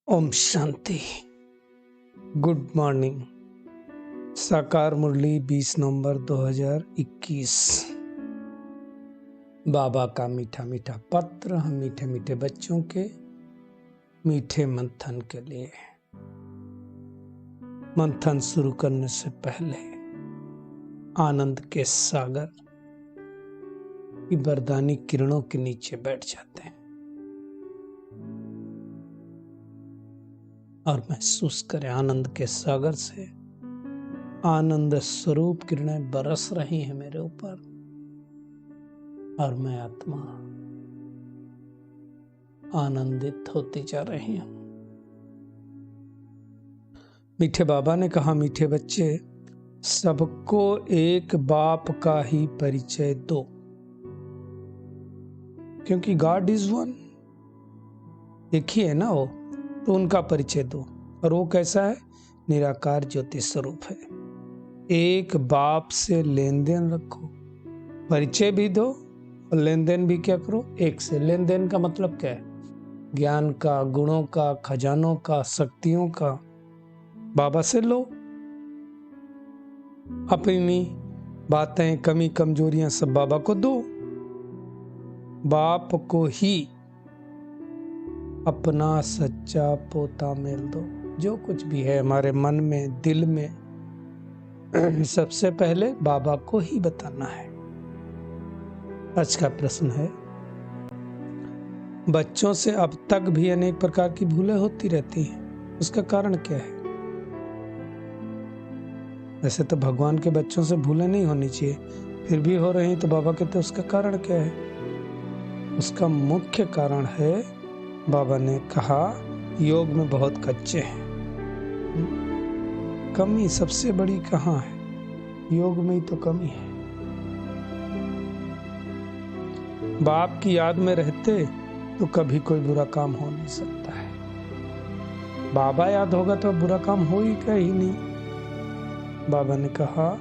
Om Shanti. Good morning. साकार मुरली 20 नवंबर 2021। बाबा का मीठा मीठा पत्र हम मीठे मीठे बच्चों के मीठे मंथन के लिए। मंथन शुरू करने से पहले आनंद के सागर की वरदानी किरणों के नीचे बैठ जाते हैं और महसूस करें आनंद के सागर से आनंद स्वरूप किरणें बरस रही हैं मेरे ऊपर और मैं आत्मा आनंदित होती जा रही हूं। मीठे बाबा ने कहा, मीठे बच्चे, सबको एक बाप का ही परिचय दो, क्योंकि गॉड इज वन, एक ही है ना वो, तो उनका परिचय दो। और वो कैसा है? निराकार ज्योति स्वरूप है। एक बाप से लेन देन रखो, परिचय भी दो और लेन देन भी क्या करो? एक से। लेन देन का मतलब क्या है? ज्ञान का, गुणों का, खजानों का, शक्तियों का बाबा से लो। अपनी बातें, कमी, कमजोरियां सब बाबा को दो। बाप को ही अपना सच्चा पोता मेल दो। जो कुछ भी है हमारे मन में, दिल में, सबसे पहले बाबा को ही बताना है। आज का प्रश्न है, बच्चों से अब तक भी अनेक प्रकार की भूलें होती रहती हैं, उसका कारण क्या है? वैसे तो भगवान के बच्चों से भूलें नहीं होनी चाहिए, फिर भी हो रही, तो बाबा कहते हैं उसका कारण क्या है? उसका मुख्य कारण है, बाबा ने कहा, योग में बहुत कच्चे हैं। कमी सबसे बड़ी कहाँ है? योग में ही तो कमी है। बाप की याद में रहते तो कभी कोई बुरा काम हो नहीं सकता है। बाबा याद होगा तो बुरा काम हो ही नहीं। बाबा ने कहा,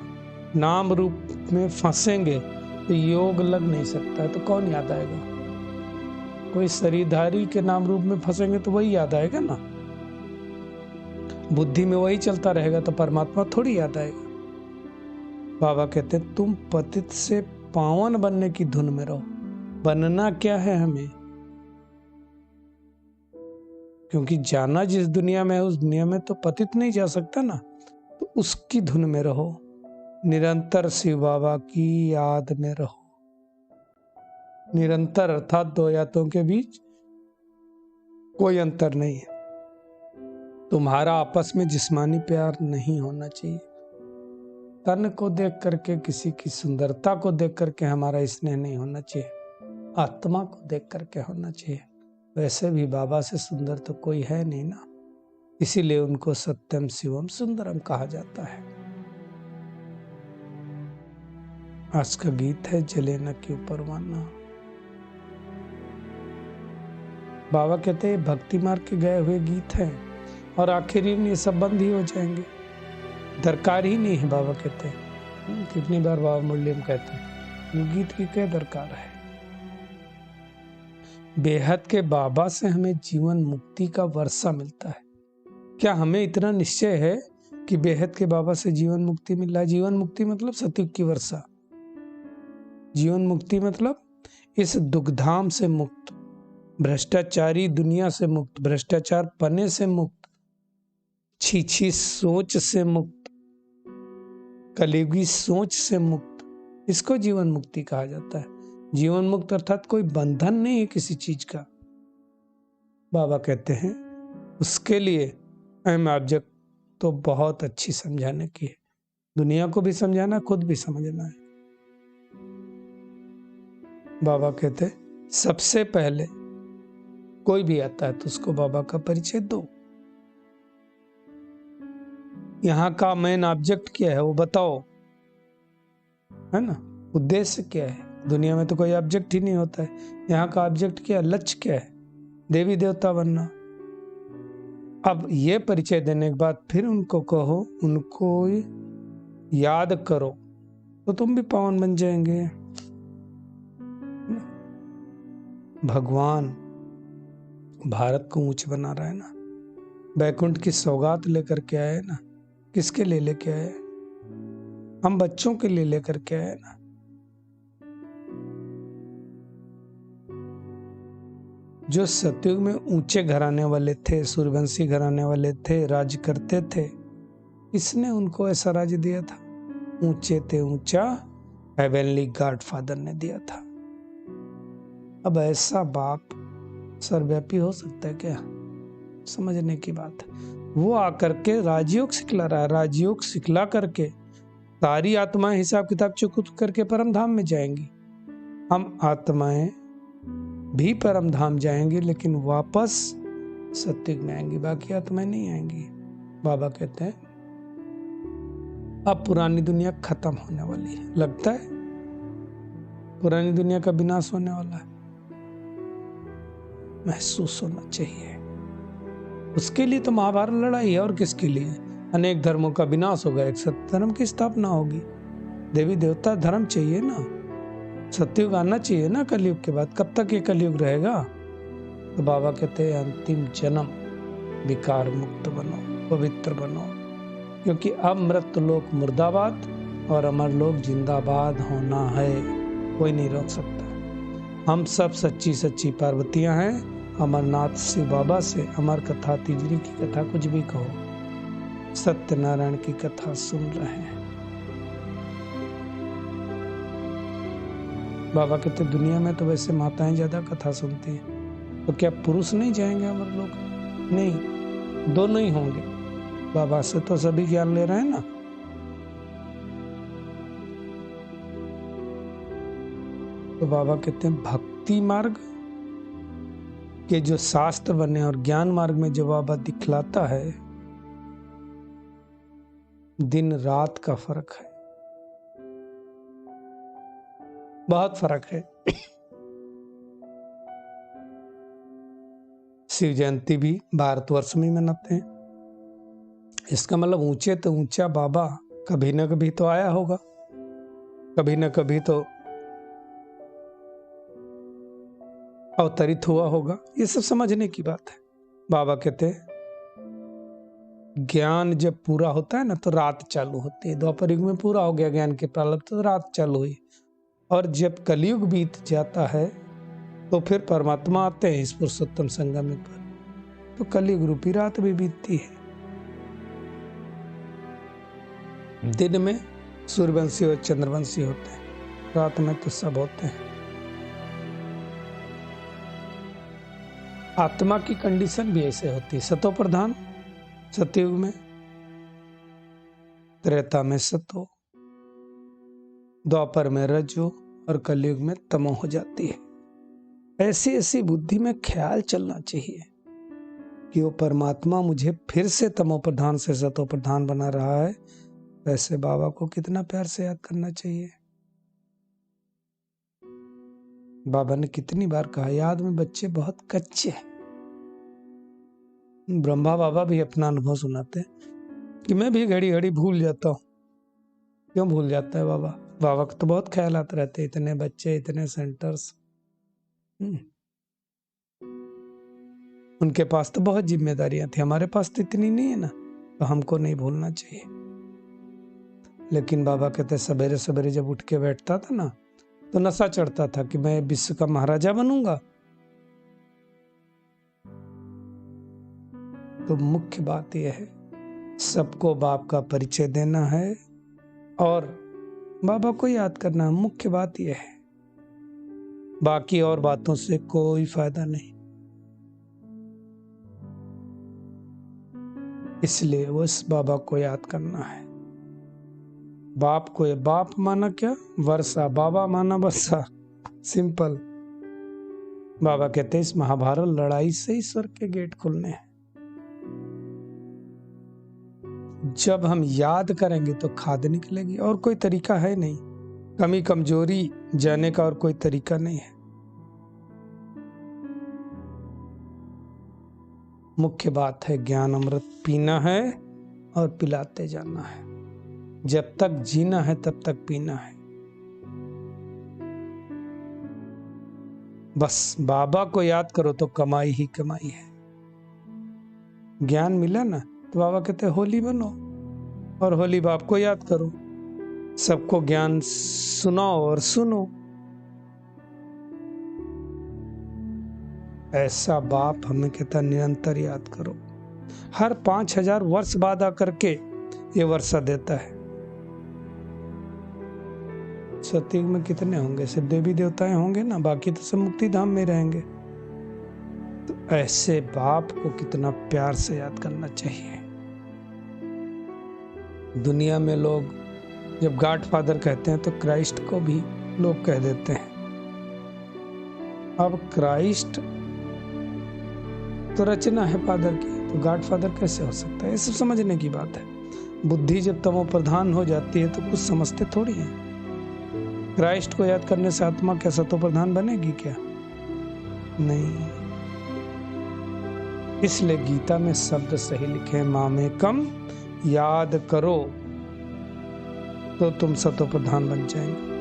नाम रूप में फंसेंगे तो योग लग नहीं सकता है, तो कौन याद आएगा? कोई शरीरधारी के नाम रूप में फंसेंगे तो वही याद आएगा ना। बुद्धि में वही चलता रहेगा तो परमात्मा थोड़ी याद आएगा। बाबा कहते हैं, तुम पतित से पावन बनने की धुन में रहो। बनना क्या है हमें? क्योंकि जाना जिस दुनिया में है उस दुनिया में तो पतित नहीं जा सकता ना, तो उसकी धुन में रहो। निरंतर शिव बाबा की याद में रहो। निरंतर अर्थात दो यादों के बीच कोई अंतर नहीं है। तुम्हारा आपस में जिस्मानी प्यार नहीं होना चाहिए। तन को देख करके, किसी की सुंदरता को देख करके हमारा स्नेह नहीं होना चाहिए, आत्मा को देख करके होना चाहिए। वैसे भी बाबा से सुंदर तो कोई है नहीं ना, इसीलिए उनको सत्यम शिवम सुंदरम कहा जाता है। आज का गीत है, जले न क्यों परवाना। बाबा कहते हैं भक्ति मार्ग के गए हुए गीत हैं और आखिरी में ये सब बंद ही हो जाएंगे, दरकार ही नहीं है। बाबा कहते हैं, कितनी बार बाबा मुरली में कहते हैं, गीत की क्या दरकार है? बेहद के बाबा से हमें जीवन मुक्ति का वर्षा मिलता है। क्या हमें इतना निश्चय है कि बेहद के बाबा से जीवन मुक्ति मिल रहा है? जीवन मुक्ति मतलब सतयुग की वर्षा। जीवन मुक्ति मतलब इस दुखधाम से मुक्त, भ्रष्टाचारी दुनिया से मुक्त, भ्रष्टाचार पने से मुक्त, छीछी सोच से मुक्त, कलयुगी सोच से मुक्त, इसको जीवन मुक्ति कहा जाता है। जीवन मुक्त अर्थात कोई बंधन नहीं है किसी चीज का। बाबा कहते हैं उसके लिए अहम ऑब्जेक्ट तो बहुत अच्छी समझाने की है, दुनिया को भी समझाना, खुद भी समझना है। बाबा कहते हैं सबसे पहले कोई भी आता है तो उसको बाबा का परिचय दो। यहाँ का मेन ऑब्जेक्ट क्या है वो बताओ, है ना? उद्देश्य क्या है? दुनिया में तो कोई ऑब्जेक्ट ही नहीं होता है। यहाँ का ऑब्जेक्ट क्या है? लक्ष्य क्या है? देवी देवता बनना। अब ये परिचय देने के बाद फिर उनको कहो, उनको याद करो, तो तुम भी पावन बन जाएंगे। भगवान भारत को ऊंच बना रहा है ना, बैकुंठ की सौगात लेकर के आए ना। किसके लिए लेके आए? हम बच्चों के लिए लेकर के आए ना। जो सतयुग में ऊंचे घराने वाले थे, सूर्यवंशी घराने वाले थे, राज करते थे, किसने उनको ऐसा राज दिया था? ऊंचे ते ऊंचा हेवनली गॉडफादर ने दिया था। अब ऐसा बाप सर्वव्यापी हो सकता है क्या? समझने की बात है। वो आकर के राजयोग सिखला रहा है। राजयोग सिखला करके सारी आत्माएं हिसाब किताब चुक करके परम धाम में जाएंगी। हम आत्माएं भी परम धाम जाएंगे, लेकिन वापस सत्युग में आएंगी, बाकी आत्माएं नहीं आएंगी। बाबा कहते हैं अब पुरानी दुनिया खत्म होने वाली है। लगता है पुरानी दुनिया का विनाश होने वाला है। महसूस होना चाहिए। उसके लिए तो महाभारत लड़ाई है, और किसके लिए? अनेक धर्मों का विनाश होगा, एक सत्य धर्म की स्थापना होगी। देवी देवता धर्म चाहिए ना, सत्युग आना चाहिए ना कलयुग के बाद। कब तक ये कलयुग रहेगा? तो बाबा कहते हैं अंतिम जन्म विकार मुक्त बनो, पवित्र बनो, क्योंकि अब मृत लोक मुर्दाबाद और अमर लोक जिंदाबाद होना है। कोई नहीं रोक सकता। हम सब सच्ची सच्ची पार्वतियां हैं। अमरनाथ शिव बाबा से अमर कथा, तिजरी की कथा, कुछ भी कहो, सत्यनारायण की कथा सुन रहे हैं। बाबा कहते दुनिया में तो वैसे माताएं ज्यादा कथा सुनती हैं, तो क्या पुरुष नहीं जाएंगे अमर लोक? नहीं, दोनों ही होंगे। बाबा से तो सभी ज्ञान ले रहे हैं ना। तो बाबा कहते हैं भक्ति मार्ग के जो शास्त्र बने और ज्ञान मार्ग में जो बाबा दिखलाता है, दिन रात का फर्क है, बहुत फर्क है। शिव जयंती भी भारतवर्ष में मनाते हैं। इसका मतलब ऊंचे तो ऊंचा बाबा कभी न कभी तो आया होगा, कभी न कभी तो अवतरित हुआ होगा। ये सब समझने की बात है। बाबा कहते हैं ज्ञान जब पूरा होता है ना तो रात चालू होती है। द्वापर युग में पूरा हो गया ज्ञान के प्रारंभ, तो रात चालू हुई। और जब कलयुग बीत जाता है तो फिर परमात्मा आते हैं इस पुरुषोत्तम संगम पर, तो कलयुग रूपी रात भी बीतती है। दिन में सूर्यवंशी और चंद्रवंशी होते हैं, रात में तो सब होते हैं। आत्मा की कंडीशन भी ऐसे होती है। सतो प्रधान सतयुग में, त्रेता में सतो, द्वापर में रजो और कलयुग में तमो हो जाती है। ऐसी ऐसी बुद्धि में ख्याल चलना चाहिए कि वो परमात्मा मुझे फिर से तमो प्रधान से सतो प्रधान बना रहा है। वैसे बाबा को कितना प्यार से याद करना चाहिए। बाबा ने कितनी बार कहा, याद में बच्चे बहुत कच्चे हैं। ब्रह्मा बाबा भी अपना अनुभव सुनाते हैं कि मैं भी घड़ी घड़ी भूल जाता हूँ। क्यों भूल जाता है बाबा? बाबा को तो बहुत ख्यालात रहते, इतने बच्चे, इतने सेंटर्स। उनके पास तो बहुत जिम्मेदारियां थी, हमारे पास तो इतनी नहीं है ना, तो हमको नहीं भूलना चाहिए। लेकिन बाबा कहते सवेरे सवेरे जब उठ के बैठता था ना, तो नशा चढ़ता था कि मैं विश्व का महाराजा बनूंगा। तो मुख्य बात यह है, सबको बाप का परिचय देना है और बाबा को याद करना है। मुख्य बात यह है, बाकी और बातों से कोई फायदा नहीं। इसलिए उस बाबा को याद करना है। बाप को ये बाप माना क्या? वर्षा। बाबा माना वर्षा। सिंपल। बाबा कहते हैं इस महाभारत लड़ाई से ईश्वर के गेट खुलने हैं। जब हम याद करेंगे तो खाद निकलेगी, और कोई तरीका है नहीं। कमी कमजोरी जाने का और कोई तरीका नहीं है। मुख्य बात है ज्ञान अमृत पीना है और पिलाते जाना है। जब तक जीना है तब तक पीना है। बस बाबा को याद करो तो कमाई ही कमाई है। ज्ञान मिला ना तो बाबा कहते होली बनो और होली बाप को याद करो, सबको ज्ञान सुनाओ और सुनो। ऐसा बाप हमें कहता निरंतर याद करो। हर 5000 वर्ष बाद आकर के ये वर्षा देता है। सतयुग में कितने होंगे? सिर्फ देवी देवताएं होंगे ना, बाकी तो सब मुक्ति धाम में रहेंगे। तो ऐसे बाप को कितना प्यार से याद करना चाहिए। दुनिया में लोग जब गॉड फादर कहते हैं तो क्राइस्ट को भी लोग कह देते हैं। अब क्राइस्ट तो रचना है फादर की, तो गॉड फादर कैसे हो सकता है? ये सब समझने की बात है। बुद्धि जब तमो प्रधान हो जाती है तो कुछ समझते थोड़ी है। क्राइस्ट को याद करने से आत्मा क्या सतो प्रधान बनेगी क्या? नहीं। इसलिए गीता में शब्द सही लिखे, मामेकम याद करो तो तुम सतो प्रधान बन जाएंगे।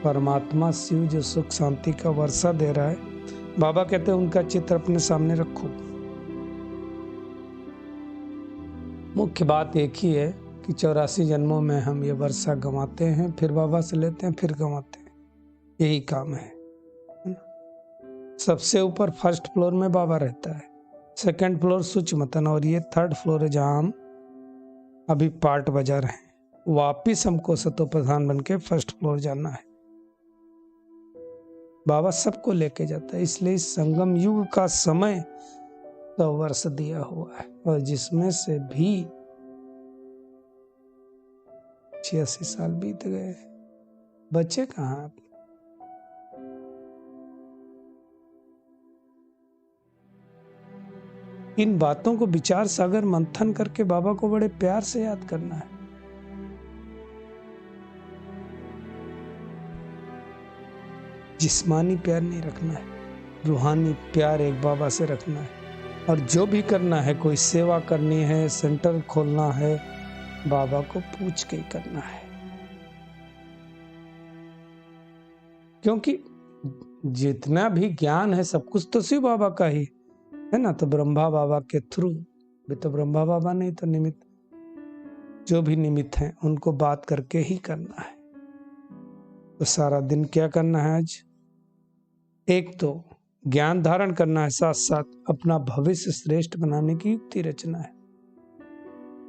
परमात्मा शिव जो सुख शांति का वर्षा दे रहा है, बाबा कहते हैं उनका चित्र अपने सामने रखो। मुख्य बात एक ही है कि 84 जन्मों में हम ये वर्षा गंवाते हैं, फिर बाबा से लेते हैं, फिर गंवाते हैं। यही काम है। सबसे ऊपर फर्स्ट फ्लोर में बाबा रहता है, सेकंड फ्लोर सूक्ष्मतन, और ये थर्ड फ्लोर है जहां हम अभी पार्ट बजा रहे हैं। वापिस हमको सतो प्रधान बन के फर्स्ट फ्लोर जाना है। बाबा सबको लेके जाता है। इसलिए इस संगम युग का समय 100 वर्ष दिया हुआ है, और जिसमें से भी 86 साल बीत गए, बचे कहाँ आप? इन बातों को विचार सागर मंथन करके बाबा को बड़े प्यार से याद करना है। जिस्मानी प्यार नहीं रखना है, रूहानी प्यार एक बाबा से रखना है। और जो भी करना है, कोई सेवा करनी है, सेंटर खोलना है, बाबा को पूछ के ही करना है। क्योंकि जितना भी ज्ञान है सब कुछ तो शिव बाबा का ही है ना। तो ब्रह्मा बाबा के थ्रू भी तो ब्रह्मा बाबा नहीं तो निमित्त, जो भी निमित्त हैं उनको बात करके ही करना है। तो सारा दिन क्या करना है आज? एक तो ज्ञान धारण करना है, साथ साथ अपना भविष्य श्रेष्ठ बनाने की युक्ति रचना है।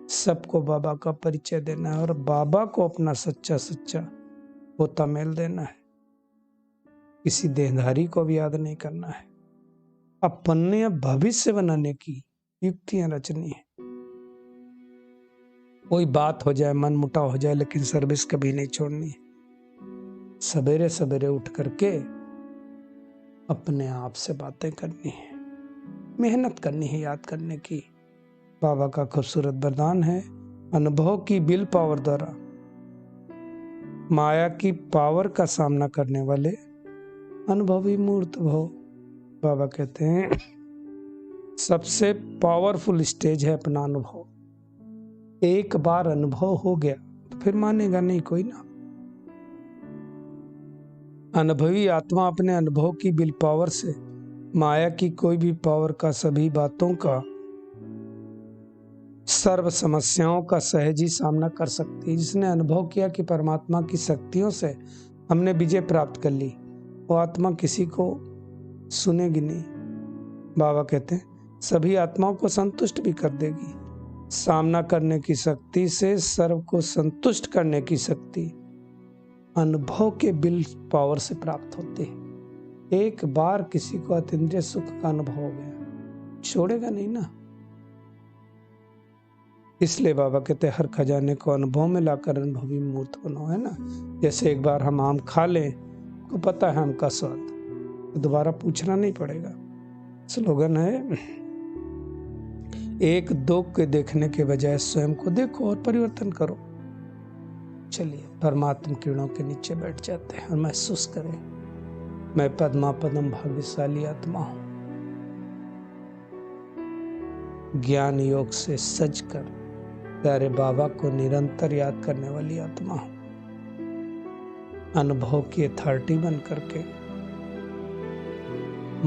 सबको बाबा का परिचय देना है और बाबा को अपना सच्चा सच्चा होता मेल देना है। किसी देहधारी को भी याद नहीं करना है। अपने भविष्य बनाने की युक्तियां रचनी है। कोई बात हो जाए, मन मुटाव हो जाए, लेकिन सर्विस कभी नहीं छोड़नी है। सवेरे सवेरे उठ करके अपने आप से बातें करनी है, मेहनत करनी है याद करने की। बाबा का खूबसूरत वरदान है, अनुभव की विल पावर द्वारा माया की पावर का सामना करने वाले अनुभवी मूर्त भव। बाबा कहते हैं सबसे पावरफुल स्टेज है अपना अनुभव। एक बार अनुभव हो गया तो फिर मानेगा नहीं कोई ना। अनुभवी आत्मा अपने अनुभव की विल पावर से माया की कोई भी पावर का, सभी बातों का, सर्व समस्याओं का सहज ही सामना कर सकती है। जिसने अनुभव किया कि परमात्मा की शक्तियों से हमने विजय प्राप्त कर ली, वो आत्मा किसी को सुनेगी नहीं। बाबा कहते हैं सभी आत्माओं को संतुष्ट भी कर देगी। सामना करने की शक्ति से सर्व को संतुष्ट करने की शक्ति अनुभव के विल पावर से प्राप्त होती है। एक बार किसी को अतीन्द्रिय सुख का अनुभव हो गया, छोड़ेगा नहीं ना। इसलिए बाबा कहते हैं हर खजाने को अनुभव में लाकर अनुभवी मूर्त बनो, है ना। जैसे एक बार हम आम खा लें तो पता है आम का स्वाद, तो दोबारा पूछना नहीं पड़ेगा। स्लोगन है एक दो के देखने के बजाय स्वयं को देखो और परिवर्तन करो। चलिए परमात्मा किरणों के नीचे बैठ जाते हैं और महसूस करें मैं पद्मा पदम भाग्यशाली आत्मा हूं। ज्ञान योग से सज कर प्यारे बाबा को निरंतर याद करने वाली आत्मा हूं। अनुभव की अथॉरिटी बन करके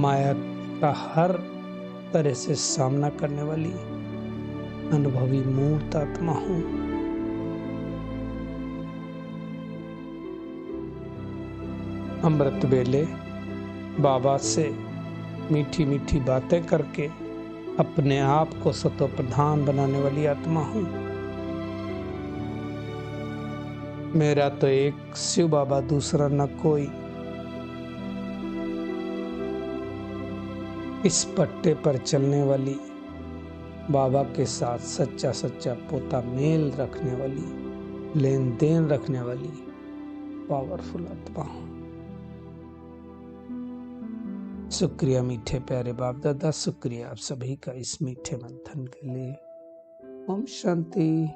माया का हर तरह से सामना करने वाली अनुभवी मूर्त आत्मा हूँ। अमृत वेले बाबा से मीठी मीठी बातें करके अपने आप को सतो प्रधान बनाने वाली आत्मा हूँ। मेरा तो एक शिव बाबा, दूसरा न कोई। इस पट्टे पर चलने वाली, बाबा के साथ सच्चा सच्चा पोता मेल रखने वाली, लेन देन रखने वाली पावरफुल आत्मा हूँ। शुक्रिया मीठे प्यारे बाप दादा, शुक्रिया आप सभी का इस मीठे मंथन के लिए। ओम शांति।